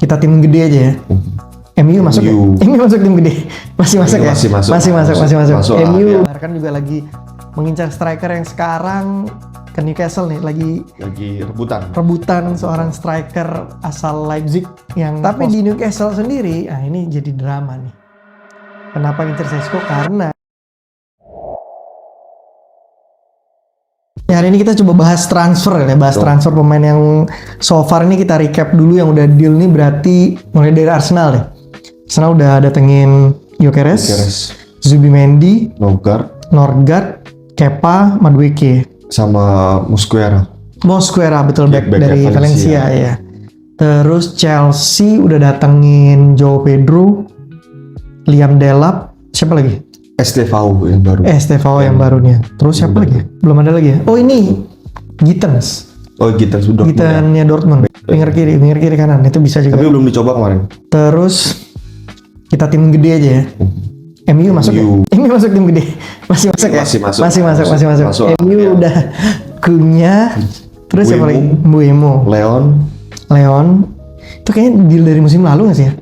Kita tim gede aja ya. MU masuk ya? MU masuk tim gede. Masih masuk ya? Masih masuk. MU kan juga lagi mengincar striker yang sekarang ke Newcastle nih, lagi rebutan seorang striker asal Leipzig yang tapi di Newcastle sendiri, ini jadi drama nih. Kenapa ngincar Sesko? Karena hari ini kita coba bahas transfer ya, transfer pemain yang so far ini kita recap dulu yang udah deal nih, berarti mulai dari Arsenal deh. Arsenal udah datengin Gyökeres, Zubimendi, Norgard, Kepa, Madueke sama Mosquera betul, back dari Valencia ya. Terus Chelsea udah datengin João Pedro, Liam Delap, siapa lagi? Estevao yang baru nih. Terus siapa lagi? Belum ada lagi ya? Oh ini Gittens. Gittens udah. Gittennya Dortmund. Pinggir kiri kanan itu bisa juga. Tapi belum dicoba kemarin. Terus kita tim gede aja ya. MU masuk ya? MU masuk tim gede. Masih masuk. MU udah Cunha. Terus siapa lagi? Mbeumo. Leon. Itu kayaknya deal dari musim lalu nggak sih ya?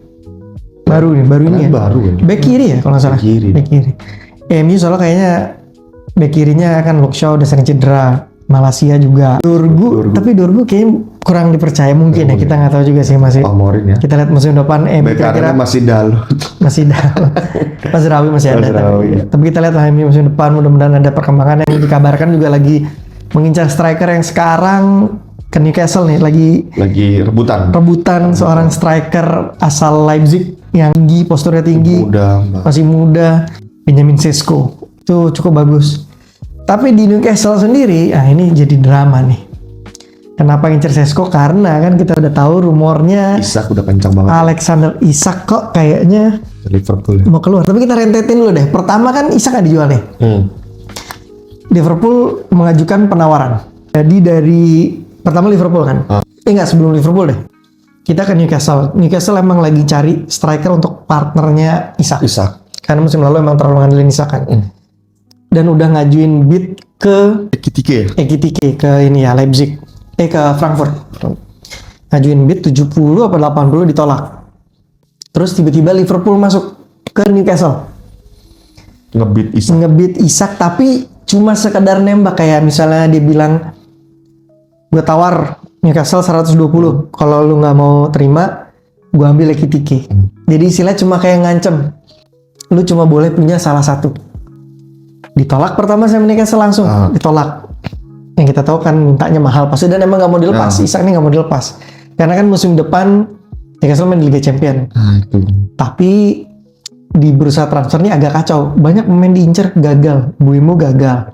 Baru ini ya? Baru kan? Back kiri ya kalau nggak salah? Back kiri. MU soalnya kayaknya back kirinya kan Luke Shaw udah sering cedera. Malaysia juga. Dorgu. Tapi Dorgu kayaknya kurang dipercaya mungkin ya. Kita nggak tahu juga sih masih. Amorim ya. Kita lihat musim depan kira-kira masih Dalut. Mas Rawi masih ada. Ya. Tapi kita lihat lah musim depan mudah-mudahan ada perkembangan. Yang dikabarkan juga lagi mengincar striker yang sekarang ke Newcastle nih, lagi rebutan seorang striker asal Leipzig yang tinggi, posturnya tinggi, masih muda, Benjamin Sesko. Itu cukup bagus. Tapi di Newcastle sendiri, ini jadi drama nih. Kenapa ngincer Sesko? Karena kan kita udah tahu rumornya Isak udah kencang banget. Alexander Isak kok kayaknya Liverpool mau keluar. Tapi kita rentetin dulu deh. Pertama kan Isak nggak dijual nih. Liverpool mengajukan penawaran. Jadi dari pertama Liverpool kan. Enggak, sebelum Liverpool deh. Kita ke Newcastle. Newcastle emang lagi cari striker untuk partnernya Isak. Karena musim lalu emang terlalu ngandelin Isak kan. Dan udah ngajuin bid ke Ekitike ke ini ya, Leipzig. Ke Frankfurt. Ngajuin bid 70 apa 80 ditolak. Terus tiba-tiba Liverpool masuk ke Newcastle. Ngebid Isak tapi cuma sekedar nembak, kayak misalnya dia bilang gue tawar Newcastle 120, kalau lu nggak mau terima gue ambil Ekitike. Jadi istilahnya cuma kayak ngancem, lu cuma boleh punya salah satu. Ditolak pertama sama Newcastle langsung ditolak. Yang kita tahu kan mintanya mahal pasti, dan emang nggak mau dilepas. Isak ini nggak mau dilepas karena kan musim depan Newcastle main di Liga Champion. Tapi di bursa transfer ini agak kacau, banyak pemain diincer gagal. Mbeumo gagal,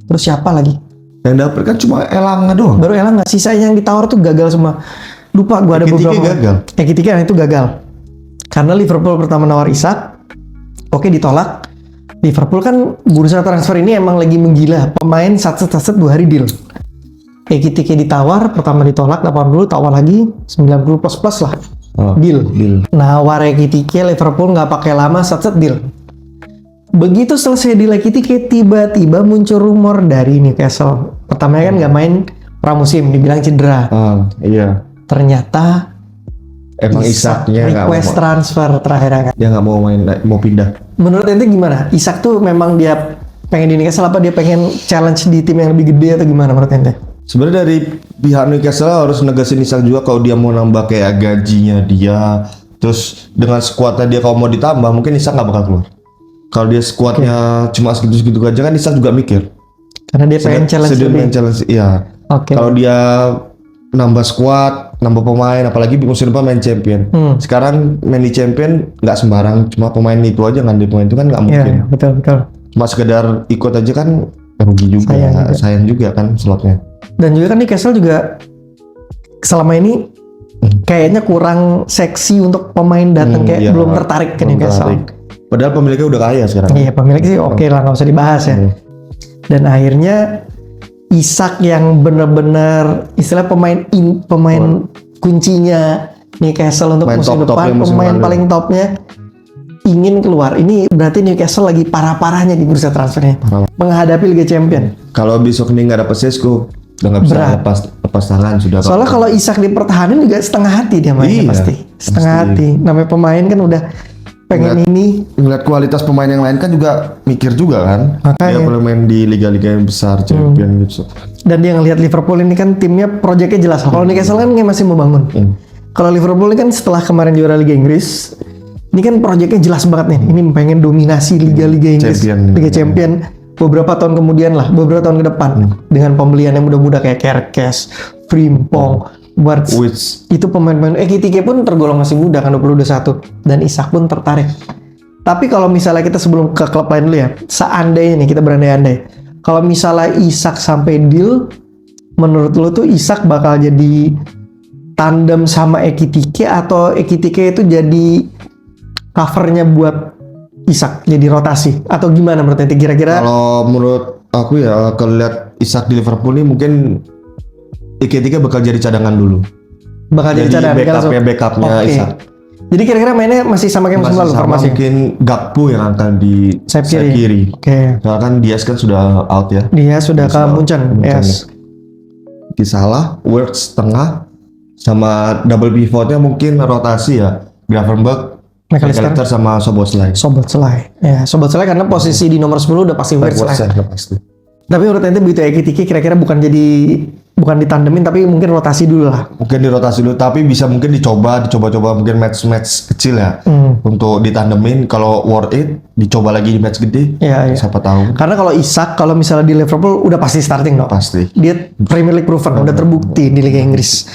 terus siapa lagi yang dapet kan cuma Elanga doang. Baru Elanga, sisanya yang ditawar tuh gagal semua. Lupa gua ada beberapa gagal. Ekitike itu gagal karena Liverpool pertama nawar Isak, oke ditolak. Liverpool kan bursa transfer ini emang lagi menggila, pemain satset 2 hari deal. Ekitike ditawar, pertama ditolak 80, tawar lagi 90 plus lah. Deal. Nawar Ekitike, Liverpool nggak pakai lama, satset deal. Begitu selesai deal Ekitike, tiba-tiba muncul rumor dari Newcastle. Pertamanya kan nggak main pramusim, dibilang cedera. Ternyata emang Isaknya request transfer terakhir kan. Dia nggak mau main, mau pindah. Menurut ente gimana? Isak tuh memang dia pengen di Newcastle apa dia pengen challenge di tim yang lebih gede atau gimana menurut ente? Sebenarnya dari pihak Newcastle harus negasin Isak juga kalau dia mau nambah kayak gajinya dia. Terus dengan skuadnya dia kalau mau ditambah mungkin Isak nggak bakal keluar. Kalau dia skuadnya cuma segitu-segitu aja kan Isak juga mikir. Karena dia pengen challenge. Iya. Kalau dia nambah skuad, nambah pemain, apalagi musim depan main champion. Sekarang main di champion nggak sembarang, cuma pemain itu aja kan, di pemain itu kan nggak mungkin. Iya, betul. Cuma sekedar ikut aja kan rugi juga, sayang juga kan slotnya. Dan juga kan Newcastle juga selama ini kayaknya kurang seksi untuk pemain datang, kayak belum tertarik ke Newcastle. Padahal pemiliknya udah kaya sekarang. Iya, pemilik sih oke lah, nggak usah dibahas ya. Dan akhirnya Isak yang benar-benar istilah pemain kuncinya Newcastle untuk musim depan, pemain paling topnya ingin keluar. Ini berarti Newcastle lagi parah-parahnya di bursa transfernya menghadapi Liga Champion. Kalau besok ini nggak dapet Sesko, Udah nggak bisa Berat. lepas tangan sudah. Soalnya kalau Isak dipertahanin juga setengah hati dia mainnya Iya, pasti. Setengah pasti. hati. Namanya pemain kan udah pengen Ngeliat- ini. Ngeliat kualitas pemain yang lain kan juga mikir juga kan. Makanya. Dia perlu main di liga-liga yang besar, champion gitu. Dan dia ngelihat Liverpool ini kan timnya proyeknya jelas. Kalau Newcastle kan kayak masih membangun. Kalau Liverpool ini kan setelah kemarin juara Liga Inggris, ini kan proyeknya jelas banget nih. Ini pengen dominasi liga-liga Inggris, Champion. Liga Champion. Beberapa tahun kemudian lah, beberapa tahun ke depan dengan pembelian yang muda-muda kayak Kerkes, Frimpong, Wirtz. Which Itu pemain-pemain Ekitike pun tergolong masih muda kan 21 dan Isak pun tertarik. Tapi kalau misalnya kita sebelum ke klub lain dulu ya, seandainya nih kita berandai-andai, kalau misalnya Isak sampai deal, menurut lo tuh Isak bakal jadi tandem sama Ekitike atau Ekitike itu jadi covernya buat Isak jadi rotasi atau gimana menurut nanti kira-kira? kalau menurut aku ya kalau lihat Isak di Liverpool ini mungkin Ekitike bakal jadi cadangan dulu. Bakal jadi cadangan backupnya Oke. Isak. Jadi kira-kira mainnya masih sama kayak musim Masih lalu sama formasi. mungkin Gakpo yang akan di Sayap sayap kiri. kiri. Oke. Soalnya kan Diaz kan sudah out ya. Dia sudah ke Munchen. Yes. Di Salah, Wirtz tengah, sama double pivotnya mungkin rotasi ya. Gravenberch, McAllister. McAllister sama Szoboszlai. Szoboszlai. Ya, Szoboszlai karena posisi di nomor 10 udah pasti Wirtz lah. Udah pasti. Tapi menurut ente begitu Ekitike kira-kira bukan ditandemin tapi mungkin rotasi dulu lah. Mungkin dirotasi dulu, tapi bisa mungkin dicoba-coba mungkin match kecil ya. Untuk ditandemin, kalau worth it, dicoba lagi di match gede. Iya, iya. Siapa tahu. Karena kalau Isak kalau misalnya di Liverpool udah pasti starting dong. Pasti. Dia Premier League proven, udah terbukti di Liga Inggris.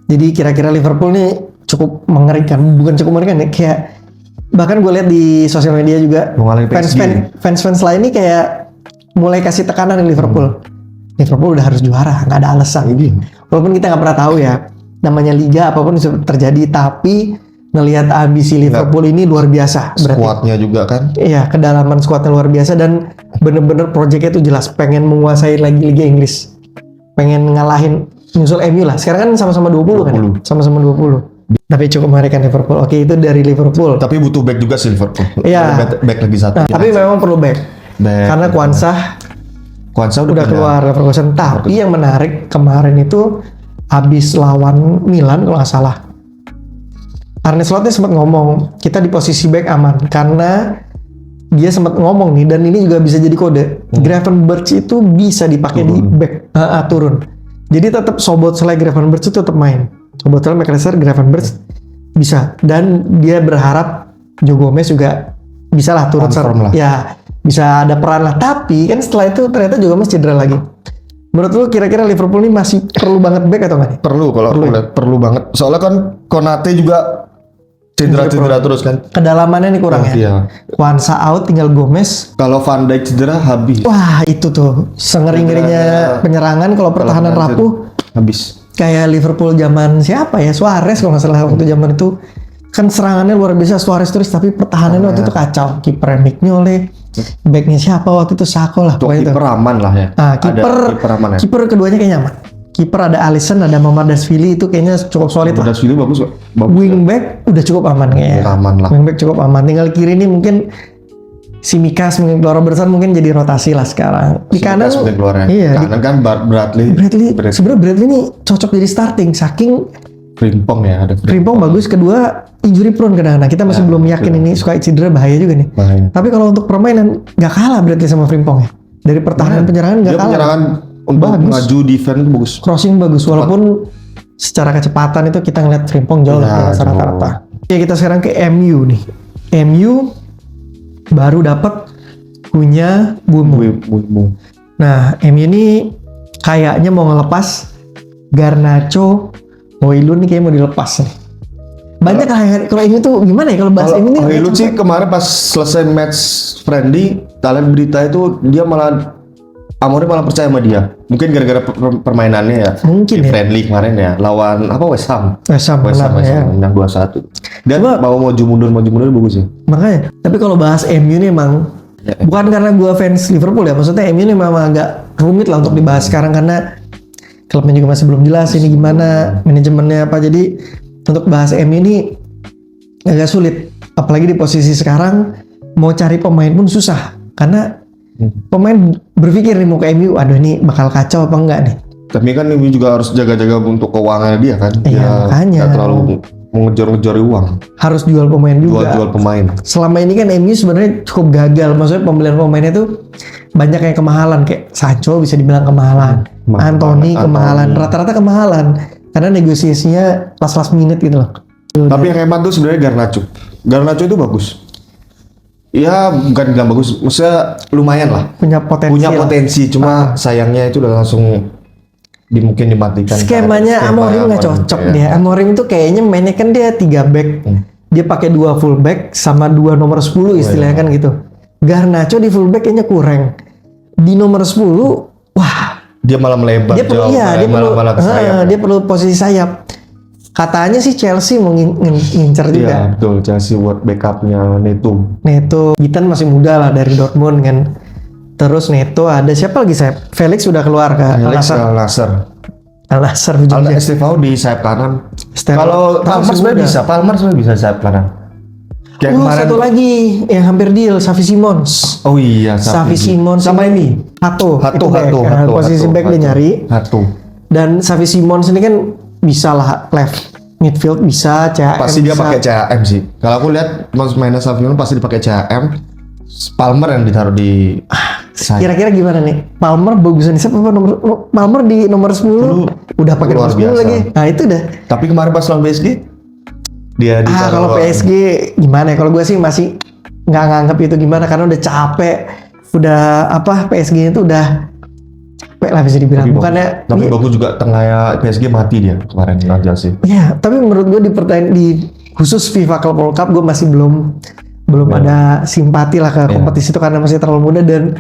Jadi kira-kira Liverpool nih cukup mengerikan, bukan cukup mengerikan ya, kayak bahkan gue lihat di sosial media juga Mau ngalahin PSG. fans lain nih kayak mulai kasih tekanan di Liverpool. Liverpool udah harus juara, nggak ada alasan. Iya. Walaupun kita nggak pernah tahu ya, namanya liga apapun bisa terjadi, tapi ngelihat ambisi Liverpool ini luar biasa berarti. Squadnya juga kan. Iya, kedalaman skuadnya luar biasa dan bener-bener proyeknya itu jelas pengen menguasai lagi Liga Inggris. Pengen ngalahin nyusul MU lah. Sekarang kan sama-sama 20 kan? 20. Sama-sama 20. Tapi cukup mengerikan Liverpool. Oke, itu dari Liverpool. Tapi butuh back juga sih Liverpool. Iya. Back lagi satu. Nah, tapi memang perlu back. Back. Karena Kwanzaa Kwanzaa udah pindah. keluar Leverkusen. Tapi yang menarik kemarin itu habis lawan Milan kalau nggak salah. Arne Slotnya sempat ngomong kita di posisi back aman karena dia sempat ngomong nih dan ini juga bisa jadi kode. Gravenberch itu bisa dipakai di back turun. Jadi tetap Szoboszlai Gravenberch itu tetap main. Szoboszlai McAllister Gravenberch bisa dan dia berharap Joe Gomez juga bisa lah turun Confirm lah. ya bisa ada peran lah. Tapi kan setelah itu ternyata Joe Gomez cedera lagi. Menurut lu kira-kira Liverpool ini masih perlu banget back atau nggak nih? Perlu kalau aku lihat perlu banget. Soalnya kan Konate juga cedera terus kan. Kedalamannya nih kurang ya. Iya. Kwanzaa out tinggal Gomez. Kalau Van Dijk cedera habis. Wah itu tuh sengeri-ngerinya penyerangan kalau pertahanan Kalau rapuh habis. kayak Liverpool zaman siapa ya Suarez kalau nggak salah waktu zaman itu kan serangannya luar biasa Suarez terus tapi pertahanannya waktu itu kacau. Kiper Mignolet, backnya siapa waktu itu Sako lah Untuk pokoknya itu. kiper aman lah ya. Nah, Ada kiper aman ya. kiper keduanya kayaknya aman. Kiper ada Alisson, ada Mamadashvili itu kayaknya cukup solid lah. Udah Sili bagus kok. Bagus. Wingback udah cukup aman kayaknya. Aman lah. Wingback cukup aman. Tinggal kiri ini mungkin si Mikas mungkin keluar Robertson mungkin jadi rotasi lah sekarang. Di kanan keluar ya. iya, di Kanan kan Bradley sebenarnya Bradley ini cocok jadi starting saking Frimpong ya ada Frimpong bagus, kedua injury prone kadang-kadang. Kita masih belum yakin ini suka cedera bahaya juga nih. Bahaya. Tapi kalau untuk permainan nggak kalah Bradley sama Frimpong ya. Dari pertahanan penyerangan nggak Dia kalah. penyerangan untuk Bagus. maju defense itu bagus. Crossing bagus walaupun secara kecepatan itu kita ngeliat Frimpong jauh Ya, lah di atas rata-rata. Oke, kita sekarang ke MU nih. MU baru dapat punya Bumo. Nah, MU ini kayaknya mau ngelepas Garnacho, Højlund nih kayak mau dilepas nih. Banyak lah kalau MU tuh gimana ya kalau bahas MU ini? Højlund sih kemarin pas selesai match friendly, kalian berita itu dia malah Amorim malah percaya sama dia. Mungkin gara-gara permainannya ya. Mungkin di ya. friendly kemarin ya lawan apa West Ham. West Ham ya. menang 2-1. Dan mau maju mundur bagus sih. Makanya, tapi kalau bahas MU ini emang bukan karena gua fans Liverpool ya, maksudnya MU ini memang agak rumit lah untuk dibahas sekarang karena klubnya juga masih belum jelas ini gimana manajemennya apa. Jadi untuk bahas MU ini agak sulit, apalagi di posisi sekarang mau cari pemain pun susah karena pemain berpikir nih mau ke MU, aduh ini bakal kacau apa enggak nih. Tapi kan ini juga harus jaga-jaga untuk keuangannya dia kan. Iya, Dia makanya. nggak terlalu mengejar-ngejar uang. Harus jual pemain juga. Jual pemain. Selama ini kan MU sebenarnya cukup gagal. Maksudnya pembelian pemainnya tuh banyak yang kemahalan. Kayak Sancho bisa dibilang kemahalan. Anthony kemahalan. Rata-rata kemahalan. Karena negosiasinya last minute gitu loh. Tapi yang hemat tuh sebenarnya Garnacho. Garnacho itu bagus. Ya bukan bilang bagus, maksudnya lumayan lah. Punya potensi. Cuma sayangnya itu udah langsung mungkin dimatikan. Skemanya Amorim nggak cocok dia. Amorim itu kayaknya mainnya kan dia 3 back. Dia pakai 2 full back sama 2 nomor 10 istilahnya kan gitu. Garnacho di full back kayaknya kurang. Di nomor 10, wah. Dia malah melebar Dia perlu, jauh. malah ke sayap. dia perlu posisi sayap. Katanya sih Chelsea mau ngincer juga. Iya betul, Chelsea buat backupnya Neto. Gitan masih muda lah dari Dortmund kan. Terus Neto ada siapa lagi sayap? Felix sudah keluar ke Al Nassr. Al Nassr juga. Al Estevao di sayap kanan. Kalau Palmer sebenarnya bisa sayap kanan. Kayak kemarin satu lagi yang hampir deal, Xavi Simons. Oh iya, Xavi Simons sama ini. Hato. Posisi back dia nyari. Hato. Dan Xavi Simons ini kan bisa lah left midfield bisa, CHM pasti dia bisa. pakai CHM sih. Kalau aku lihat mainnya Xavi Simons pasti dipakai CHM. Palmer yang ditaruh di Kira-kira gimana nih? Palmer bagusan siapa Palmer di nomor 10 udah pakai nomor 10 lagi. Nah, itu dah. Tapi kemarin pas lawan PSG dia ditaruh. Kalau PSG gimana ya? Kalau gue sih masih nggak nganggap itu gimana karena udah capek. Udah PSG itu udah capek lah bisa dibilang. Tapi bagus juga tengahnya PSG mati dia kemarin aja sih. Iya, tapi menurut gue di khusus FIFA Club World Cup gue masih belum ada simpati lah ke kompetisi itu karena masih terlalu muda dan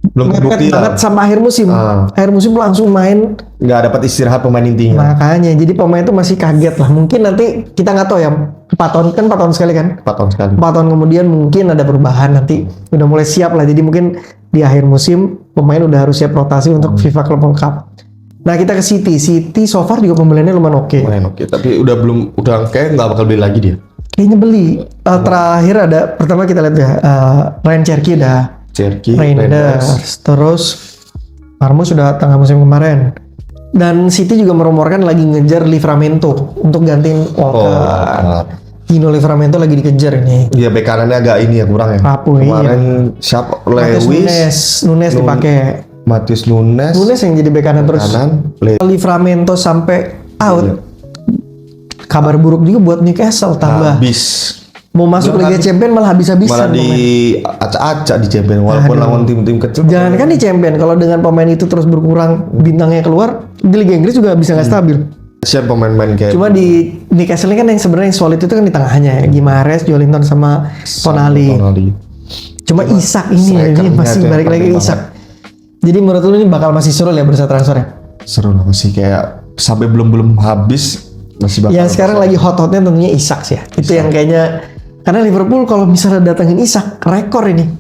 belum terbukti banget sama akhir musim. Akhir musim langsung main. Nggak dapat istirahat pemain intinya. Makanya, jadi pemain itu masih kaget lah. Mungkin nanti kita nggak tahu ya. 4 tahun sekali kan? 4 tahun sekali. 4 tahun kemudian mungkin ada perubahan nanti. Udah mulai siap lah. Jadi mungkin di akhir musim pemain udah harus siap rotasi untuk FIFA Club World Cup. Nah kita ke City. City so far juga pembeliannya lumayan oke. Lumayan oke. Tapi udah kayak nggak bakal beli lagi dia. Kayaknya beli. Terakhir ada pertama kita lihat ya Ryan Cherky udah. Reinders. Terus Marmus sudah tengah musim kemarin. Dan City juga merumorkan lagi ngejar Livramento untuk gantiin Walker. Gino Livramento lagi dikejar ini. Iya, bek kanannya agak ini ya kurang ya. Rapuh, kemarin siapa? Lewis. Nunes dipakai. Matheus Nunes yang jadi bek kanan terus. Livramento sampai out. Iya. Kabar buruk juga buat Newcastle tambah. Habis. Mau masuk Liga Champion malah habis-habisan. Malah acak-acak di Champion walaupun lawan tim-tim kecil. Jangan kan di Champion, kalau dengan pemain itu terus berkurang bintangnya keluar, di Liga Inggris juga bisa nggak stabil. Siapa pemain-pemain kayak cuma di Newcastle ini kan yang sebenarnya yang solid itu kan di tengahnya ya. Gimares, Joelinton sama Tonali. Cuma Isak ini masih balik lagi ke Isak. Jadi menurut lu ini bakal masih seru ya bursa transfer ya? Seru lah, masih kayak sampai belum habis masih bakal. Yang sekarang lagi hot-hotnya tentunya Isak sih ya. Itu yang kayaknya karena Liverpool kalau misalnya datangin Isak, rekor ini.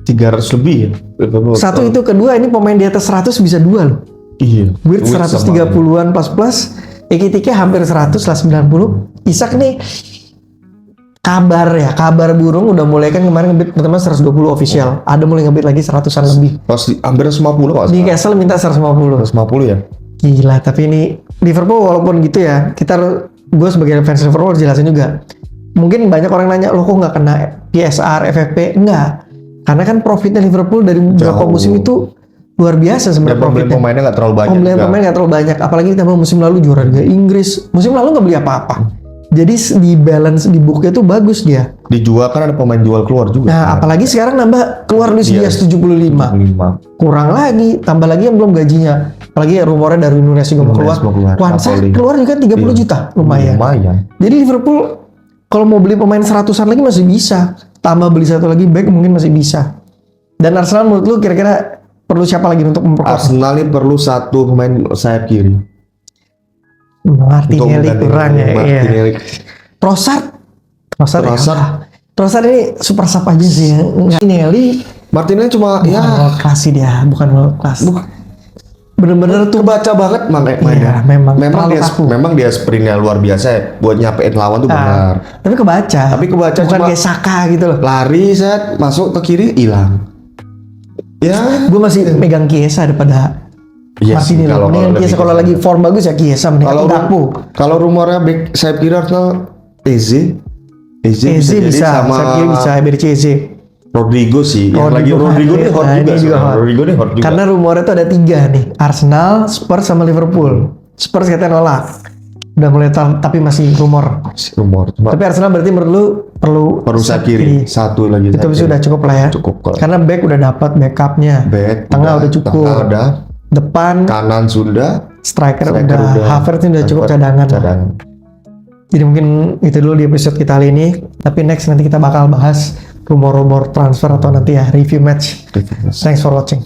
300 lebih ya. Liverpool. Satu itu, kedua ini pemain di atas 100 bisa 2 loh. Iya. Wirtz 130-an plus. Ekitike hampir 100 lah 90. Isak nih kabar burung udah mulai kan kemarin ngebit pertama 120 official. Ada mulai ngebit lagi 100-an lebih. Hampir 150 Pak. Di Newcastle minta 150. 150 ya. Gila, tapi ini Liverpool walaupun gitu ya, gue sebagai fans Liverpool jelasin juga. Mungkin banyak orang nanya, lo kok nggak kena PSR, FFP? Enggak. Karena kan profitnya Liverpool dari beberapa musim itu luar biasa sebenarnya profitnya. Pemainnya nggak terlalu banyak. Pemain nggak terlalu banyak. Apalagi ditambah musim lalu juara Liga Inggris. Musim lalu nggak beli apa-apa. Jadi di balance di booknya tuh bagus dia. Dijual kan ada pemain jual keluar juga. Nah, apalagi sekarang nambah keluar Luis Diaz 75. Kurang lagi, tambah lagi yang belum gajinya. Apalagi rumornya dari Nunes juga mau keluar. Kuansa keluar juga 30 juta, lumayan. Jadi Liverpool kalau mau beli pemain 100-an lagi masih bisa. Tambah beli satu lagi back mungkin masih bisa. Dan Arsenal menurut lu kira-kira perlu siapa lagi untuk memperkuat? Arsenal ini perlu satu pemain sayap kiri. Martinelli kurang ya. Iya. Trossard ini super sub aja sih ya. Martinelli cuma bukan world class sih dia, bukan world class. Bener-bener tuh baca banget mainnya. Iya, memang dia sprintnya luar biasa ya, buat nyapein lawan tuh benar. Tapi kebaca bukan kayak Saka gitu loh. Lari masuk ke kiri hilang. Ya, gue masih megang Chiesa daripada Iya sih, Martinelli. kalau Mendingan lebih Chiesa kalau ke- lagi form bagus ya Chiesa, mendingan Kalau Gakpo. kalau rumornya back sayap kiri Arsenal Eze Eze bisa, sama saya kira bisa Eberechi Eze. Rodrigo sih. Yang lagi Rodrigo ini hot Nah, juga. ini juga sebenarnya. hot. Rodrigo ini hot juga. Karena rumornya tuh ada 3 nih, Arsenal, Spurs sama Liverpool. Spurs katanya nolak. Udah mulai tapi masih rumor. rumor. Cuma Tapi Arsenal berarti menurut lu perlu sayap kiri. Satu lagi. Itu sayap kiri. sudah cukup lah ya. Cukup kalau Karena back udah dapat backupnya. back Tengah udah cukup. Tengah udah. Depan Kanan sudah. striker udah. Havertz ini udah cukup cadangan. Jadi mungkin itu dulu di episode kita kali ini. Tapi next nanti kita bakal bahas rumor-rumor transfer atau nanti ya review match. Thanks for watching.